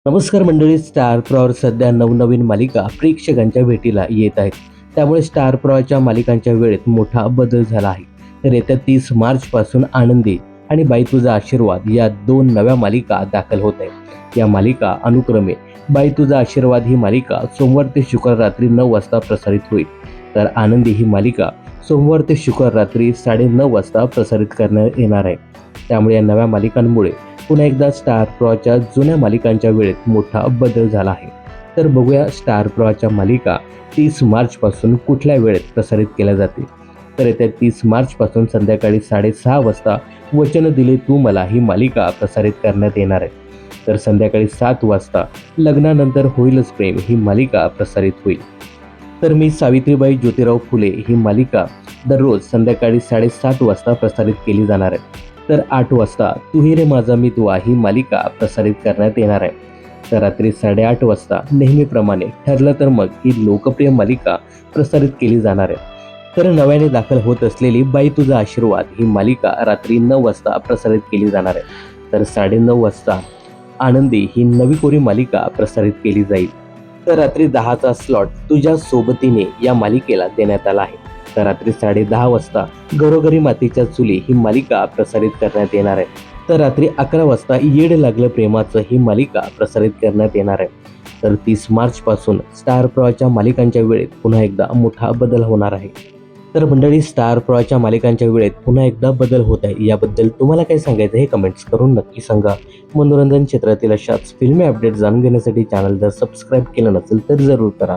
नमस्कार मंडळी. स्टार प्रॉवर सध्या नवनवीन मालिका प्रेक्षकांच्या भेटीला येत आहेत. त्यामुळे स्टार प्रॉवरच्या मालिकांच्या वेळेत मोठा बदल झाला आहे. तर येत्या 30 मार्चपासून आनंदी आणि बाई तुझा आशीर्वाद या 2 नव्या मालिका दाखल होत आहेत. या मालिका अनुक्रमे बाई तुझा आशीर्वाद ही मालिका सोमवार ते शुक्रवार रात्री 9 वाजता प्रसारित होईल. तर आनंदी ही मालिका सोमवार ते शुक्रवार रात्री 9:30 वाजता प्रसारित करण्यात येणार आहे. त्यामुळे या नव्या मालिकांमुळे पुन्हा एकदा स्टार प्रॉच्या जुन्या मालिकांच्या वेळेत मोठा बदल झाला आहे. तर बघूया स्टार प्रॉच्या मालिका 30 मार्चपासून कुठल्या वेळेत प्रसारित केल्या जातील. तर येत्या 30 मार्चपासून संध्याकाळी 6:30 वाजता वचन दिले तू मला ही मालिका प्रसारित करण्यात येणार आहे. तर संध्याकाळी 7 वाजता लग्नानंतर होईलच प्रेम ही मालिका प्रसारित होईल. तर मी सावित्रीबाई ज्योतिराव फुले ही मालिका दररोज संध्याकाळी 7:30 वाजता प्रसारित केली जाणार आहे. तर 8 वाजता तू ही रे माझा मितवा ही मालिका प्रसारित करण्यात येणार आहे. तर रात्री 8:30 वाजता नेहमीप्रमाणे ठरलं तर मग ही लोकप्रिय मालिका प्रसारित केली जाणार आहे. तर नव्याने दाखल होत असलेली बाई तुझा आशीर्वाद ही मालिका रात्री 9 वाजता प्रसारित केली जाणार आहे. तर 9:30 वाजता आनंदी ही नवी कोरी मालिका प्रसारित केली जाईल. तर रात्री 10चा स्लॉट तुझ्या सोबतीने या मालिकेला देण्यात आला आहे. तर रात्री 10:30 वाजता घरोघरी मातीच्या चुली ही मालिका प्रसारित करण्यात येणार आहे. तर रात्री 11 वाजता येड लागलं प्रेमाचं ही मालिका प्रसारित करण्यात येणार आहे. तर 30 मार्चपासून स्टार प्रॉच्या मालिकांच्या वेळेत पुन्हा एकदा मोठा बदल होणार आहे. तर मंडळी, स्टार प्रॉच्या मालिकांच्या वेळेत पुन्हा एकदा बदल होत आहे. याबद्दल तुम्हाला काय सांगायचं हे कमेंट्स करून नक्की सांगा. मनोरंजन क्षेत्रातील अशाच फिल्मी अपडेट जाणून घेण्यासाठी चॅनल जर सबस्क्राईब केलं नसेल तर जरूर करा.